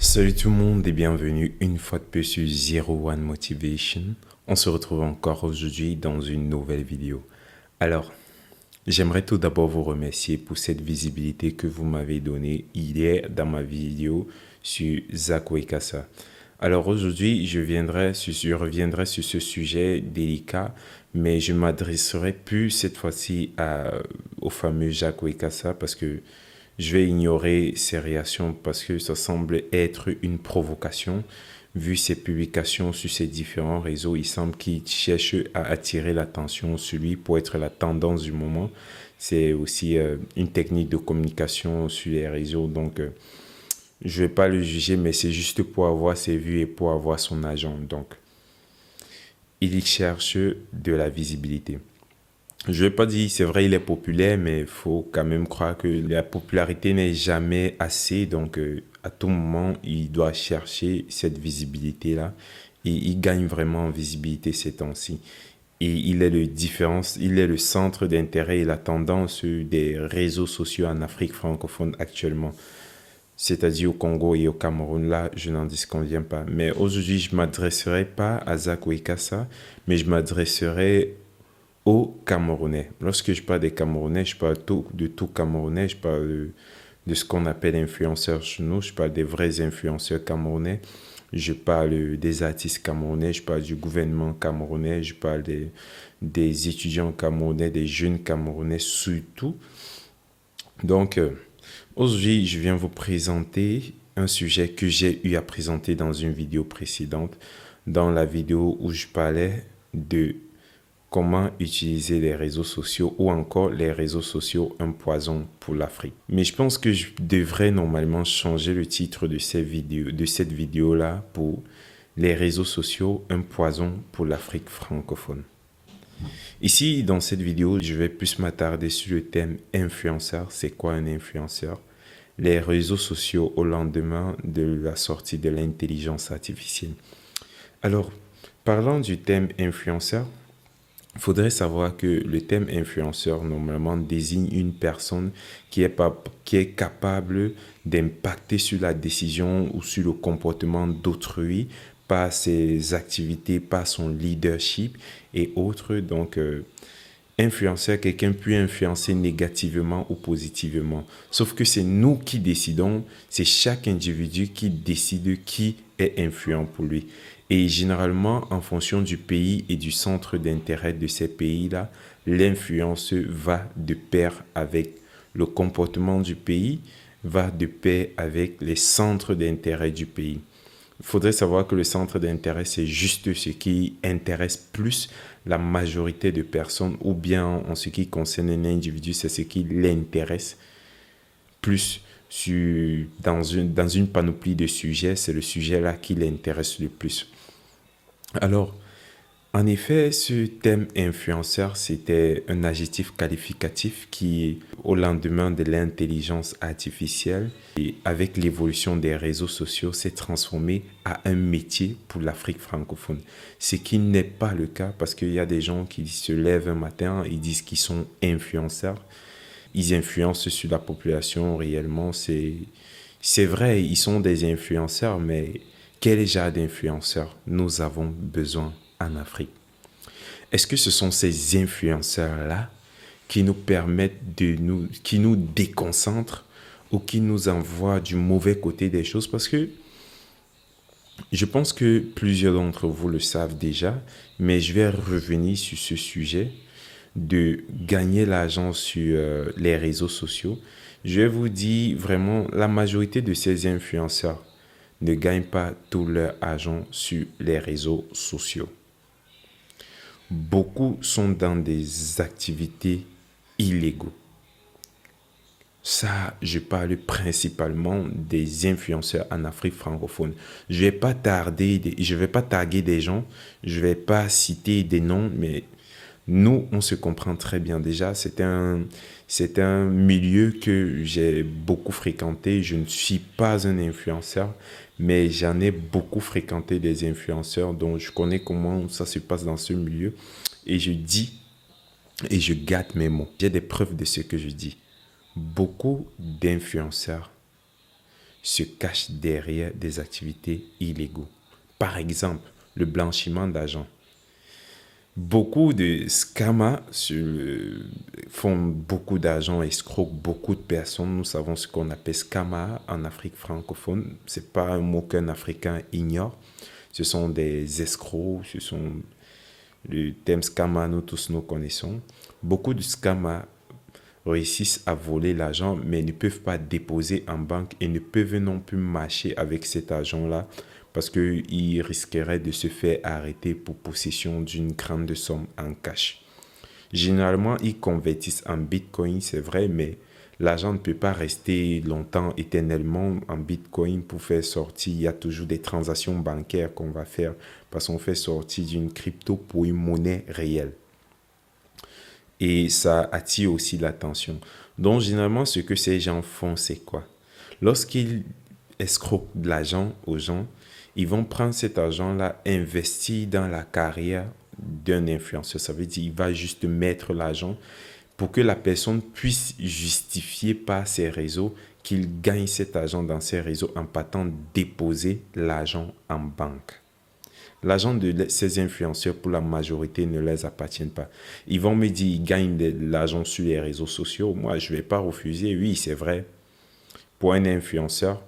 Salut tout le monde et bienvenue une fois de plus sur Zero One Motivation. On se retrouve encore aujourd'hui dans une nouvelle vidéo. Alors, j'aimerais tout d'abord vous remercier pour cette visibilité que vous m'avez donnée hier dans ma vidéo sur Zach Wekasa. Alors aujourd'hui, je reviendrai sur ce sujet délicat, mais je m'adresserai plus cette fois-ci au fameux Jacques Wekasa parce que je vais ignorer ses réactions parce que ça semble être une provocation. Vu ses publications sur ses différents réseaux, il semble qu'il cherche à attirer l'attention sur lui pour être la tendance du moment. C'est aussi une technique de communication sur les réseaux. Donc, je ne vais pas le juger, mais c'est juste pour avoir ses vues et pour avoir son agent. Donc, il cherche de la visibilité. Je ne vais pas dire, c'est vrai, il est populaire, mais il faut quand même croire que la popularité n'est jamais assez. Donc, à tout moment, il doit chercher cette visibilité-là. Et il gagne vraiment en visibilité ces temps-ci. Et il est le centre d'intérêt et la tendance des réseaux sociaux en Afrique francophone actuellement. C'est-à-dire au Congo et au Cameroun, là, je n'en disconviens pas. Mais aujourd'hui, je ne m'adresserai pas à Zach Wekasa, mais je m'adresserai aux Camerounais. Lorsque je parle des Camerounais, je parle de tout Camerounais, je parle de ce qu'on appelle influenceurs chez nous, je parle des vrais influenceurs camerounais, je parle des artistes camerounais, je parle du gouvernement camerounais, je parle des étudiants camerounais, des jeunes camerounais surtout. Donc, aujourd'hui, je viens vous présenter un sujet que j'ai eu à présenter dans une vidéo précédente, dans la vidéo où je parlais de comment utiliser les réseaux sociaux ou encore les réseaux sociaux un poison pour l'Afrique. Mais je pense que je devrais normalement changer le titre de cette vidéo-là pour les réseaux sociaux un poison pour l'Afrique francophone. Ici, dans cette vidéo, je vais plus m'attarder sur le thème influenceur. C'est quoi un influenceur? Les réseaux sociaux au lendemain de la sortie de l'intelligence artificielle. Alors, parlant du thème influenceur, il faudrait savoir que le thème influenceur normalement désigne une personne qui est capable d'impacter sur la décision ou sur le comportement d'autrui par ses activités, par son leadership et autres. Donc, influenceur, quelqu'un peut influencer négativement ou positivement. Sauf que c'est nous qui décidons, c'est chaque individu qui décide qui est influent pour lui. Et généralement, en fonction du pays et du centre d'intérêt de ces pays-là, l'influence va de pair avec le comportement du pays, va de pair avec les centres d'intérêt du pays. Il faudrait savoir que le centre d'intérêt, c'est juste ce qui intéresse plus la majorité de personnes, ou bien en ce qui concerne un individu, c'est ce qui l'intéresse plus dans une panoplie de sujets, c'est le sujet-là qui l'intéresse le plus. Alors, en effet, ce thème influenceur, c'était un adjectif qualificatif qui, au lendemain de l'intelligence artificielle et avec l'évolution des réseaux sociaux, s'est transformé à un métier pour l'Afrique francophone. Ce qui n'est pas le cas parce qu'il y a des gens qui se lèvent un matin, ils disent qu'ils sont influenceurs. Ils influencent sur la population réellement. C'est vrai, ils sont des influenceurs, mais quel genre d'influenceurs nous avons besoin en Afrique? Est-ce que ce sont ces influenceurs-là qui nous permettent qui nous déconcentrent ou qui nous envoient du mauvais côté des choses? Parce que je pense que plusieurs d'entre vous le savent déjà, mais je vais revenir sur ce sujet de gagner l'argent sur les réseaux sociaux. Je vais vous dire vraiment, la majorité de ces influenceurs ne gagnent pas tout leur argent sur les réseaux sociaux. Beaucoup sont dans des activités illégaux. Ça, je parle principalement des influenceurs en Afrique francophone. Je vais pas taguer des gens, je vais pas citer des noms, mais nous, on se comprend très bien déjà. C'est un milieu que j'ai beaucoup fréquenté. Je ne suis pas un influenceur, mais j'en ai beaucoup fréquenté des influenceurs, donc je connais comment ça se passe dans ce milieu. Et je dis, et je gâte mes mots. J'ai des preuves de ce que je dis. Beaucoup d'influenceurs se cachent derrière des activités illégaux. Par exemple, le blanchiment d'argent. Beaucoup de scammers font beaucoup d'argent, escroquent beaucoup de personnes. Nous savons ce qu'on appelle scammer en Afrique francophone. C'est pas un mot qu'un Africain ignore. Ce sont des escrocs, ce sont le thème scammer, nous tous nous connaissons. Beaucoup de scammers réussissent à voler l'argent, mais ne peuvent pas déposer en banque et ne peuvent non plus marcher avec cet argent-là parce qu'ils risqueraient de se faire arrêter pour possession d'une grande somme en cash. Généralement, ils convertissent en Bitcoin, c'est vrai, mais l'argent ne peut pas rester longtemps, éternellement en Bitcoin pour faire sortir. Il y a toujours des transactions bancaires qu'on va faire parce qu'on fait sortir d'une crypto pour une monnaie réelle. Et ça attire aussi l'attention. Donc, généralement, ce que ces gens font, c'est quoi? Lorsqu'ils escroquent de l'argent aux gens, ils vont prendre cet argent-là, investir dans la carrière d'un influenceur. Ça veut dire qu'il va juste mettre l'argent pour que la personne puisse justifier par ses réseaux qu'il gagne cet argent dans ses réseaux en partant déposer l'argent en banque. L'argent de ces influenceurs, pour la majorité, ne les appartient pas. Ils vont me dire qu'ils gagnent de l'argent sur les réseaux sociaux. Moi, je ne vais pas refuser. Oui, c'est vrai. Pour un influenceur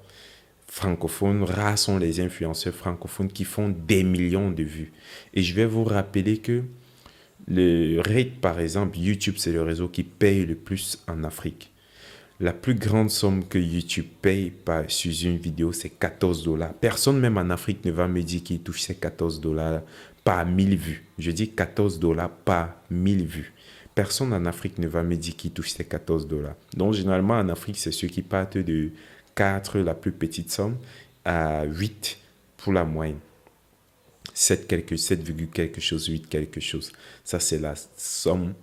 francophone, rares sont les influenceurs francophones qui font des millions de vues. Et je vais vous rappeler que le rate, par exemple, YouTube, c'est le réseau qui paye le plus en Afrique. La plus grande somme que YouTube paye sur une vidéo, c'est 14 dollars. Personne, même en Afrique, ne va me dire qu'il touche ces 14 dollars par 1000 vues. Je dis 14 dollars par 1000 vues. Personne en Afrique ne va me dire qu'il touche ces 14 dollars. Donc, généralement, en Afrique, c'est ceux qui partent de 4, la plus petite somme, à 8 pour la moyenne. 7, quelque chose, 8 quelque chose. Ça, c'est la somme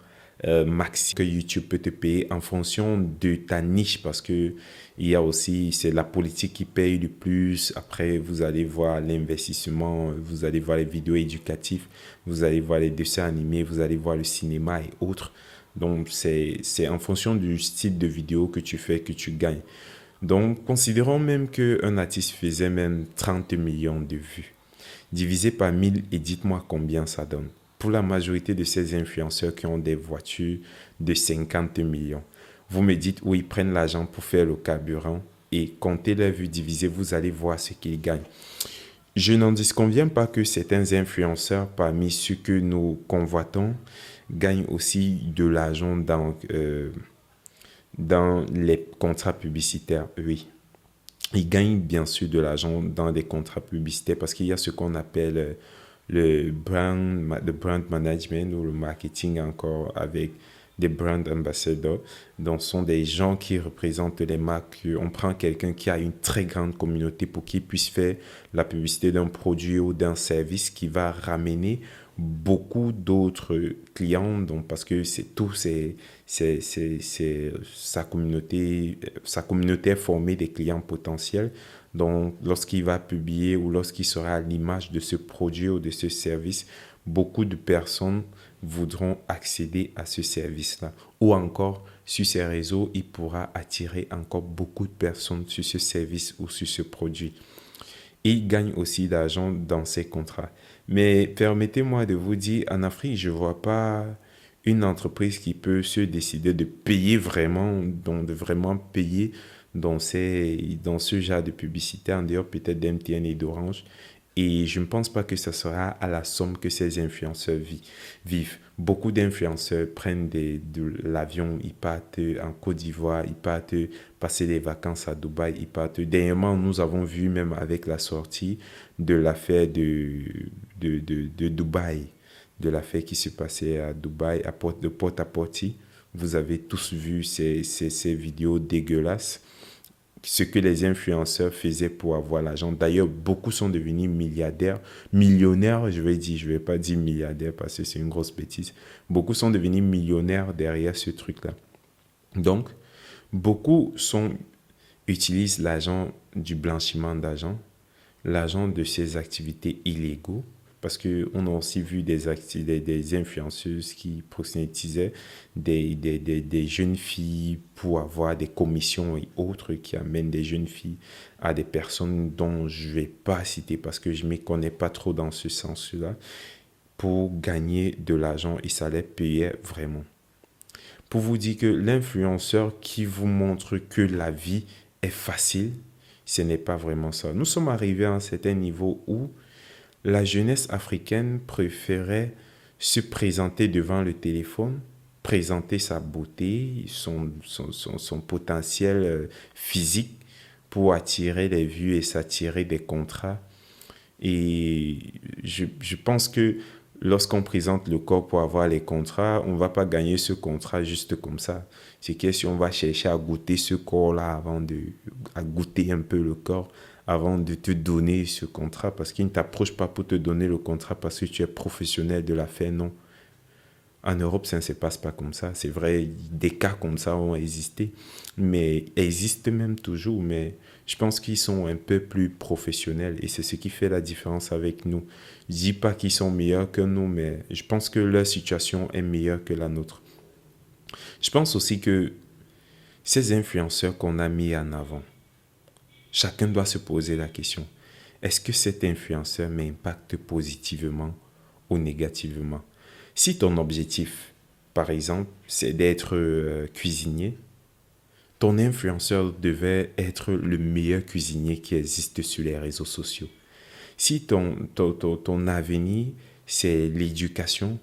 maxi que YouTube peut te payer en fonction de ta niche parce que il y a aussi, c'est la politique qui paye le plus. Après, vous allez voir l'investissement, vous allez voir les vidéos éducatives, vous allez voir les dessins animés, vous allez voir le cinéma et autres. Donc, c'est en fonction du style de vidéo que tu fais que tu gagnes. Donc, considérons même qu'un artiste faisait même 30 millions de vues. Divisé par 1000 et dites-moi combien ça donne. Pour la majorité de ces influenceurs qui ont des voitures de 50 millions, vous me dites où ils prennent l'argent pour faire le carburant et comptez les vues divisées, vous allez voir ce qu'ils gagnent. Je n'en disconviens pas que certains influenceurs, parmi ceux que nous convoitons, gagnent aussi de l'argent dans les contrats publicitaires, oui. Ils gagnent bien sûr de l'argent dans des contrats publicitaires parce qu'il y a ce qu'on appelle le brand management ou le marketing encore avec des brand ambassadors. Donc, ce sont des gens qui représentent les marques. On prend quelqu'un qui a une très grande communauté pour qu'il puisse faire la publicité d'un produit ou d'un service qui va ramener beaucoup d'autres clients. Donc, parce que c'est tout, c'est sa communauté est formée des clients potentiels. Donc, lorsqu'il va publier ou lorsqu'il sera à l'image de ce produit ou de ce service, beaucoup de personnes voudront accéder à ce service-là. Ou encore, sur ces réseaux, il pourra attirer encore beaucoup de personnes sur ce service ou sur ce produit. Et il gagne aussi d'argent dans ces contrats. Mais permettez-moi de vous dire, en Afrique, je ne vois pas une entreprise qui peut se décider de payer vraiment, donc de vraiment payer dans ce genre de publicité, en dehors peut-être d'MTN et d'Orange. Et je ne pense pas que ce sera à la somme que ces influenceurs vivent. Beaucoup d'influenceurs prennent de l'avion, ils partent en Côte d'Ivoire, ils partent passer des vacances à Dubaï, ils partent. Dernièrement, nous avons vu même avec la sortie de l'affaire de Dubaï, de l'affaire qui se passait à Dubaï, de Port-à-Porte. Vous avez tous vu ces vidéos dégueulasses. Ce que les influenceurs faisaient pour avoir l'argent. D'ailleurs, beaucoup sont devenus millionnaires, je vais pas dire milliardaires parce que c'est une grosse bêtise. Beaucoup sont devenus millionnaires derrière ce truc-là. Donc, beaucoup utilisent l'argent du blanchiment d'argent, l'argent de ces activités illégaux Parce qu'on a aussi vu des influenceuses qui prosélytisaient des jeunes filles pour avoir des commissions et autres qui amènent des jeunes filles à des personnes dont je ne vais pas citer parce que je ne m'y connais pas trop dans ce sens-là, pour gagner de l'argent et ça les payait vraiment. Pour vous dire que l'influenceur qui vous montre que la vie est facile, ce n'est pas vraiment ça. Nous sommes arrivés à un certain niveau où la jeunesse africaine préférait se présenter devant le téléphone, présenter sa beauté, son potentiel physique pour attirer les vues et s'attirer des contrats. Et je pense que lorsqu'on présente le corps pour avoir les contrats, on ne va pas gagner ce contrat juste comme ça. C'est que si on va chercher à goûter ce corps-là à goûter un peu le corps avant de te donner ce contrat, parce qu'il ne t'approche pas pour te donner le contrat parce que tu es professionnel de l'affaire, non. En Europe, ça ne se passe pas comme ça. C'est vrai, des cas comme ça ont existé, mais existent même toujours, mais je pense qu'ils sont un peu plus professionnels et c'est ce qui fait la différence avec nous. Je ne dis pas qu'ils sont meilleurs que nous, mais je pense que leur situation est meilleure que la nôtre. Je pense aussi que ces influenceurs qu'on a mis en avant, chacun doit se poser la question, est-ce que cet influenceur m'impacte positivement ou négativement? Si ton objectif, par exemple, c'est d'être cuisinier, ton influenceur devait être le meilleur cuisinier qui existe sur les réseaux sociaux. Si ton avenir, c'est l'éducation,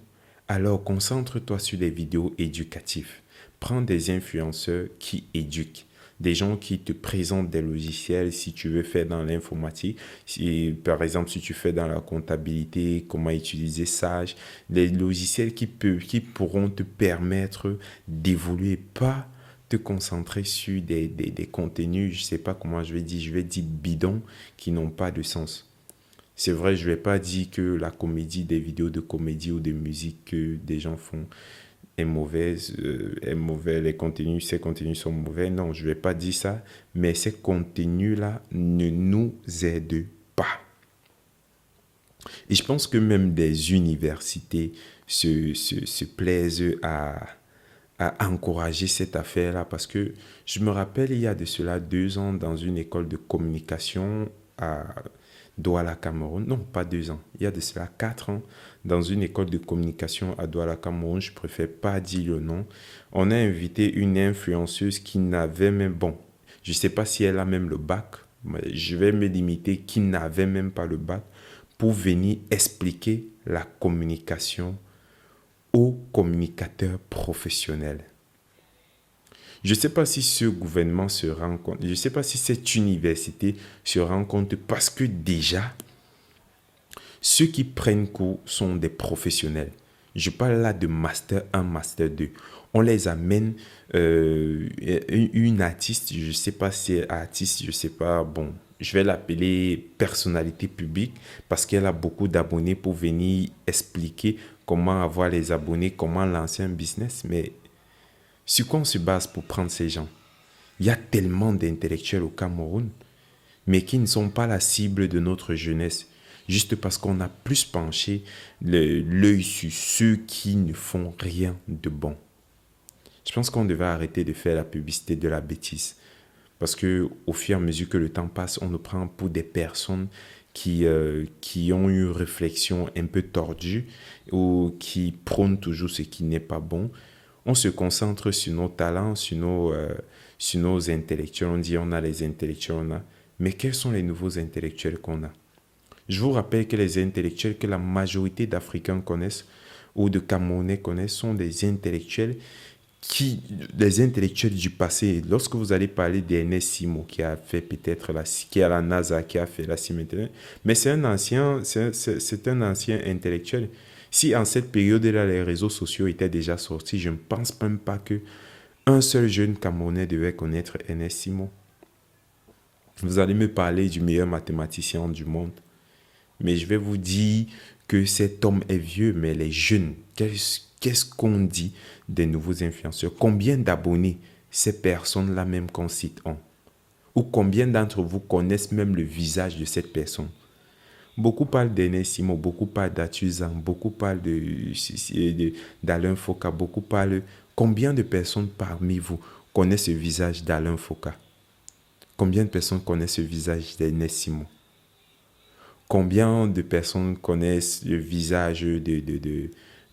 alors concentre-toi sur des vidéos éducatives. Prends des influenceurs qui éduquent, des gens qui te présentent des logiciels si tu veux faire dans l'informatique. Si, par exemple, si tu fais dans la comptabilité, comment utiliser Sage, des logiciels qui pourront te permettre d'évoluer, pas te concentrer sur des contenus, je ne sais pas comment je vais dire bidons qui n'ont pas de sens. C'est vrai, je ne vais pas dire que la comédie, des vidéos de comédie ou de musique que des gens font est mauvais, ces contenus sont mauvais. Non, je ne vais pas dire ça, mais ces contenus-là ne nous aident pas. Et je pense que même des universités se plaisent à encourager cette affaire-là parce que je me rappelle, il y a de cela 2 ans, dans une école de communication à Douala, Cameroun. Non, pas 2 ans. Il y a de cela 4 ans, dans une école de communication à Douala, Cameroun. Je préfère pas dire le nom. On a invité une influenceuse qui n'avait même... Bon, je ne sais pas si elle a même le bac. Mais je vais me limiter qui n'avait même pas le bac pour venir expliquer la communication aux communicateurs professionnels. Je ne sais pas si ce gouvernement se rend compte, je ne sais pas si cette université se rend compte parce que déjà, ceux qui prennent cours sont des professionnels. Je parle là de Master 1, Master 2. On les amène, une artiste, je ne sais pas si c'est artiste, je ne sais pas, bon, je vais l'appeler personnalité publique parce qu'elle a beaucoup d'abonnés pour venir expliquer comment avoir les abonnés, comment lancer un business. Mais sur quoi on se base pour prendre ces gens? Il y a tellement d'intellectuels au Cameroun, mais qui ne sont pas la cible de notre jeunesse, juste parce qu'on a plus penché l'œil sur ceux qui ne font rien de bon. Je pense qu'on devait arrêter de faire la publicité de la bêtise. Parce que au fur et à mesure que le temps passe, on nous prend pour des personnes qui ont une réflexion un peu tordue ou qui prônent toujours ce qui n'est pas bon. On se concentre sur nos talents, sur nos intellectuels. On dit on a les intellectuels, on a. Mais quels sont les nouveaux intellectuels qu'on a? Je vous rappelle que les intellectuels que la majorité d'Africains connaissent ou de Camerounais connaissent sont des intellectuels du passé. Lorsque vous allez parler d'Ernest Simo, qui a fait peut-être qui est à la NASA, qui a fait la cimenterie, mais c'est un ancien intellectuel. Si en cette période-là, les réseaux sociaux étaient déjà sortis, je ne pense même pas que un seul jeune Camerounais devait connaître Ernest Simo. Vous allez me parler du meilleur mathématicien du monde. Mais je vais vous dire que cet homme est vieux, mais les jeunes, qu'est-ce qu'on dit des nouveaux influenceurs? Combien d'abonnés ces personnes-là même qu'on cite ont? Ou combien d'entre vous connaissent même le visage de cette personne? Beaucoup parlent d'Enessimo, beaucoup parlent d'Atuzan, beaucoup parlent d'Alain Foka, beaucoup parlent... Combien de personnes parmi vous connaissent le visage d'Alain Foka? Combien de personnes connaissent le visage d'Enessimo? Combien de personnes connaissent le visage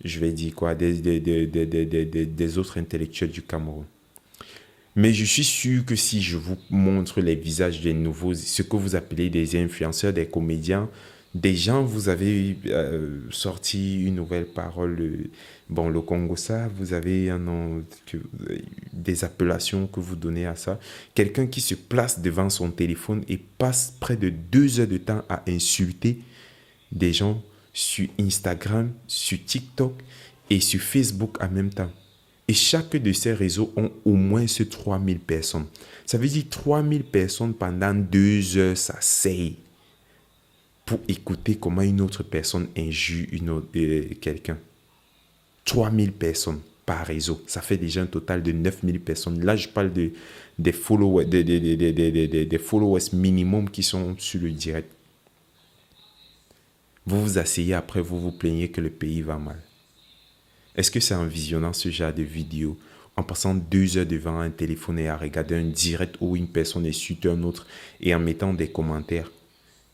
je vais dire quoi, des autres intellectuels du Cameroun? Mais je suis sûr que si je vous montre les visages des nouveaux, ce que vous appelez des influenceurs, des comédiens, des gens, vous avez sorti une nouvelle parole, bon, le Congo, ça, vous avez un nom, des appellations que vous donnez à ça. Quelqu'un qui se place devant son téléphone et passe près de 2 heures de temps à insulter des gens sur Instagram, sur TikTok et sur Facebook en même temps. Et chaque de ces réseaux ont au moins ces 3000 personnes. Ça veut dire 3000 personnes pendant 2 heures s'asseyent pour écouter comment une autre personne injure quelqu'un. 3000 personnes par réseau. Ça fait déjà un total de 9000 personnes. Là, je parle des followers, des followers minimum qui sont sur le direct. Vous vous asseyez après, vous vous plaignez que le pays va mal. Est-ce que c'est en visionnant ce genre de vidéo, en passant 2 heures devant un téléphone et à regarder un direct où une personne insulte un autre et en mettant des commentaires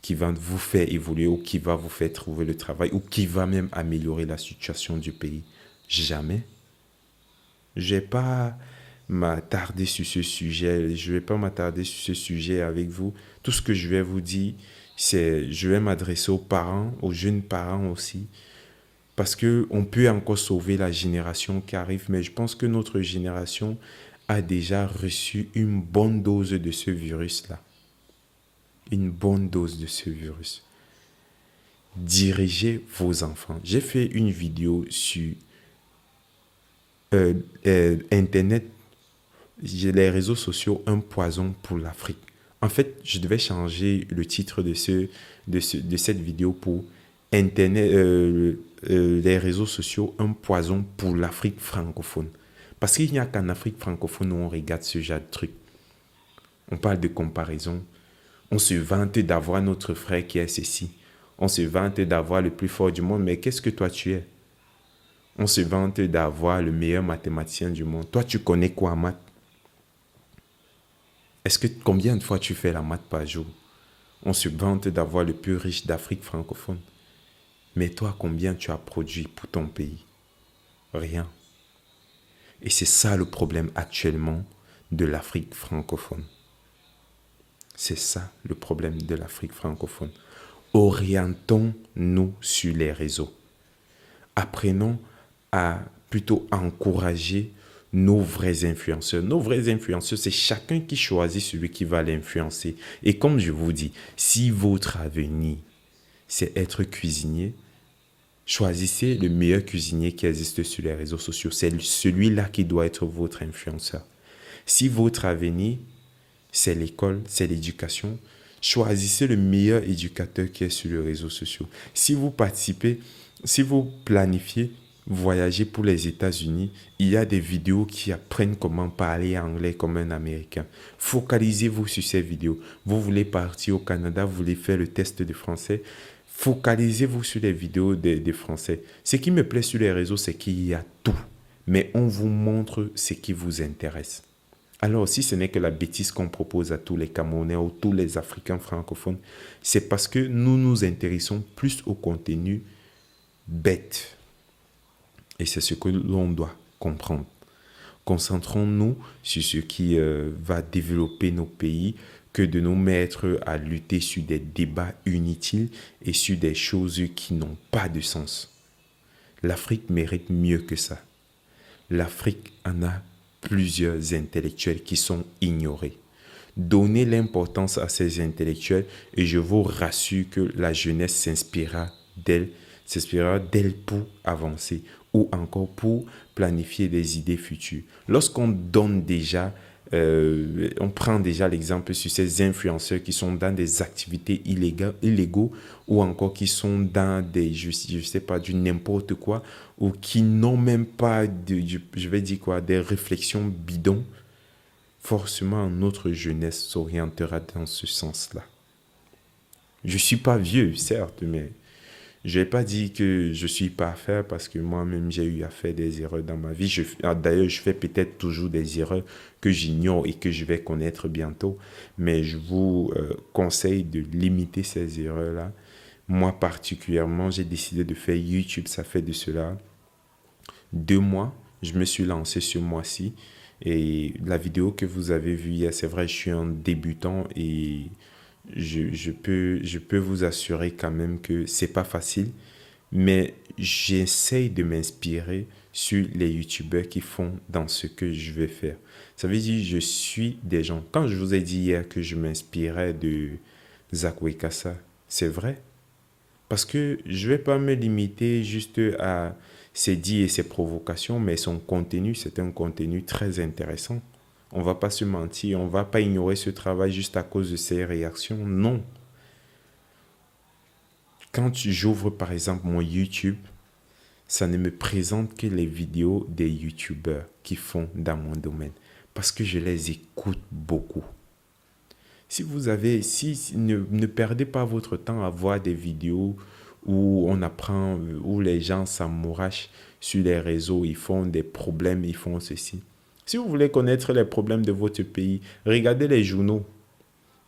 qui va vous faire évoluer ou qui va vous faire trouver le travail ou qui va même améliorer la situation du pays? Jamais. Je ne vais pas m'attarder sur ce sujet. Je vais pas m'attarder sur ce sujet avec vous. Tout ce que je vais vous dire, c'est je vais m'adresser aux parents, aux jeunes parents aussi. Parce qu'on peut encore sauver la génération qui arrive, mais je pense que notre génération a déjà reçu une bonne dose de ce virus-là. Une bonne dose de ce virus. Dirigez vos enfants. J'ai fait une vidéo sur Internet, les réseaux sociaux, un poison pour l'Afrique. En fait, je devais changer le titre de cette vidéo pour Internet, les réseaux sociaux, un poison pour l'Afrique francophone. Parce qu'il n'y a qu'en Afrique francophone où on regarde ce genre de truc. On parle de comparaison. On se vante d'avoir notre frère qui est ceci. On se vante d'avoir le plus fort du monde. Mais qu'est-ce que toi tu es? On se vante d'avoir le meilleur mathématicien du monde. Toi, tu connais quoi en maths? Combien de fois tu fais la maths par jour? On se vante d'avoir le plus riche d'Afrique francophone. Mais toi, combien tu as produit pour ton pays? Rien. Et c'est ça le problème actuellement de l'Afrique francophone. C'est ça le problème de l'Afrique francophone. Orientons-nous sur les réseaux. Apprenons à plutôt encourager nos vrais influenceurs. Nos vrais influenceurs, c'est chacun qui choisit celui qui va l'influencer. Et comme je vous dis, si votre avenir, c'est être cuisinier, choisissez le meilleur cuisinier qui existe sur les réseaux sociaux. C'est celui-là qui doit être votre influenceur. Si votre avenir, c'est l'école, c'est l'éducation, choisissez le meilleur éducateur qui est sur les réseaux sociaux. Si vous participez, si vous planifiez voyager pour les États-Unis, il y a des vidéos qui apprennent comment parler anglais comme un Américain. Focalisez-vous sur ces vidéos. Vous voulez partir au Canada, vous voulez faire le test de français, focalisez-vous sur les vidéos des Français. Ce qui me plaît sur les réseaux, c'est qu'il y a tout, mais on vous montre ce qui vous intéresse. Alors, si ce n'est que la bêtise qu'on propose à tous les Camerounais ou tous les Africains francophones, c'est parce que nous nous intéressons plus au contenu bête. Et c'est ce que l'on doit comprendre. Concentrons-nous sur ce qui va développer nos pays que de nous mettre à lutter sur des débats inutiles et sur des choses qui n'ont pas de sens. L'Afrique mérite mieux que ça. L'Afrique en a plusieurs intellectuels qui sont ignorés. Donnez l'importance à ces intellectuels et je vous rassure que la jeunesse s'inspirera d'elle pour avancer ou encore pour planifier des idées futures. Lorsqu'on donne déjà, on prend déjà l'exemple sur ces influenceurs qui sont dans des activités illégaux ou encore qui sont dans des, je sais pas, du n'importe quoi ou qui n'ont même pas, je vais dire quoi, des réflexions bidons, forcément notre jeunesse s'orientera dans ce sens-là. Je suis pas vieux, certes, mais je n'ai pas dit que je suis parfait parce que moi-même j'ai eu à faire des erreurs dans ma vie. D'ailleurs, je fais peut-être toujours des erreurs que j'ignore et que je vais connaître bientôt. Mais je vous conseille de limiter ces erreurs-là. Moi particulièrement, j'ai décidé de faire YouTube. Ça fait de cela 2 mois. Je me suis lancé ce mois-ci. Et la vidéo que vous avez vue hier, c'est vrai, je suis un débutant et je peux vous assurer quand même que c'est pas facile, mais j'essaye de m'inspirer sur les youtubeurs qui font dans ce que je vais faire. Ça veut dire je suis des gens. Quand je vous ai dit hier que je m'inspirais de Zach Wekassa, c'est vrai. Parce que je vais pas me limiter juste à ses dits et ses provocations, mais son contenu, c'est un contenu très intéressant. On va pas se mentir, on va pas ignorer ce travail juste à cause de ses réactions. Non. Quand j'ouvre par exemple mon YouTube, ça ne me présente que les vidéos des YouTubeurs qui font dans mon domaine. Parce que je les écoute beaucoup. Ne perdez pas votre temps à voir des vidéos où on apprend, où les gens s'amourachent sur les réseaux, ils font des problèmes, ils font ceci. Si vous voulez connaître les problèmes de votre pays, regardez les journaux.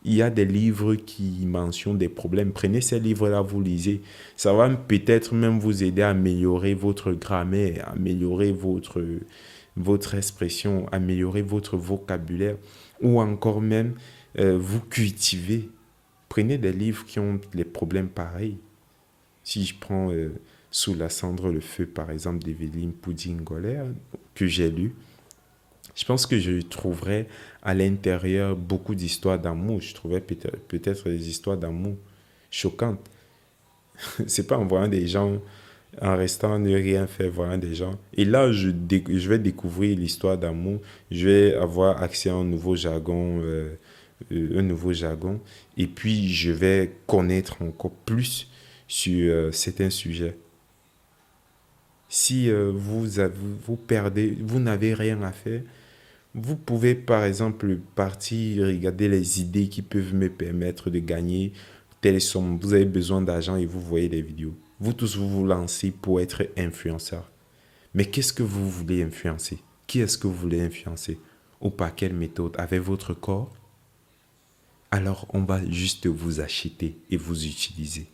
Il y a des livres qui mentionnent des problèmes. Prenez ces livres-là, vous lisez. Ça va peut-être même vous aider à améliorer votre grammaire, améliorer votre expression, améliorer votre vocabulaire ou encore même vous cultiver. Prenez des livres qui ont les problèmes pareils. Si je prends Sous la cendre, le feu, par exemple, d'Evelyne Pouding-Goller, que j'ai lu, je pense que je trouverais à l'intérieur beaucoup d'histoires d'amour. Je trouverais peut-être des histoires d'amour choquantes. C'est pas en voyant des gens, en restant ne rien faire, voyant des gens. Et là, je vais découvrir l'histoire d'amour. Je vais avoir accès à un nouveau jargon. Et puis, je vais connaître encore plus sur certains sujets. Si vous perdez, vous n'avez rien à faire, vous pouvez par exemple partir regarder les idées qui peuvent me permettre de gagner telle somme. Vous avez besoin d'argent et vous voyez les vidéos. Vous tous, vous vous lancez pour être influenceur. Mais qu'est-ce que vous voulez influencer? Qui est-ce que vous voulez influencer? Ou par quelle méthode? Avec votre corps? Alors on va juste vous acheter et vous utiliser.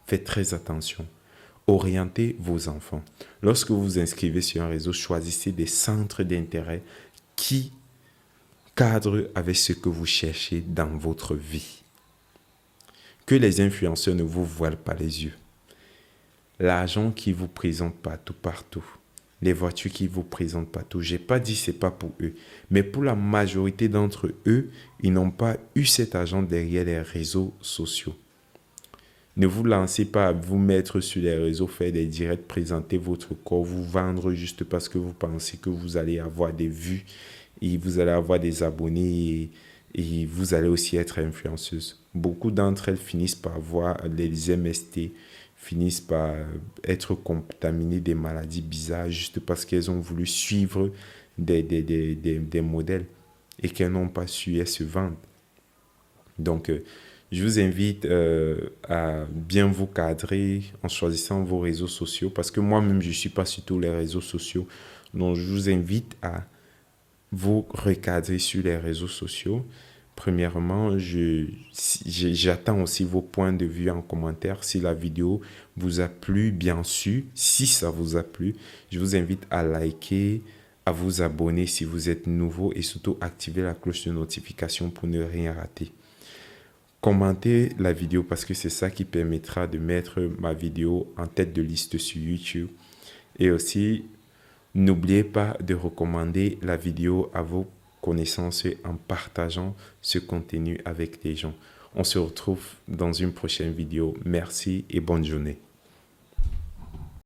Faites très attention. Orientez vos enfants. Lorsque vous vous inscrivez sur un réseau, choisissez des centres d'intérêt qui cadrent avec ce que vous cherchez dans votre vie. Que les influenceurs ne vous voilent pas les yeux. L'argent qui vous présente partout. Les voitures qui vous présentent partout. Je n'ai pas dit que ce n'est pas pour eux. Mais pour la majorité d'entre eux, ils n'ont pas eu cet argent derrière les réseaux sociaux. Ne vous lancez pas à vous mettre sur les réseaux, faire des directs, présenter votre corps, vous vendre juste parce que vous pensez que vous allez avoir des vues et vous allez avoir des abonnés et vous allez aussi être influenceuse. Beaucoup d'entre elles finissent par avoir les MST, finissent par être contaminées des maladies bizarres juste parce qu'elles ont voulu suivre des modèles et qu'elles n'ont pas su se vendre. Donc, je vous invite à bien vous cadrer en choisissant vos réseaux sociaux parce que moi-même, je ne suis pas sur tous les réseaux sociaux. Donc, je vous invite à vous recadrer sur les réseaux sociaux. Premièrement, j'attends aussi vos points de vue en commentaire. Si la vidéo vous a plu, bien sûr, si ça vous a plu, je vous invite à liker, à vous abonner si vous êtes nouveau et surtout activer la cloche de notification pour ne rien rater. Commentez la vidéo parce que c'est ça qui permettra de mettre ma vidéo en tête de liste sur YouTube. Et aussi, n'oubliez pas de recommander la vidéo à vos connaissances en partageant ce contenu avec les gens. On se retrouve dans une prochaine vidéo. Merci et bonne journée.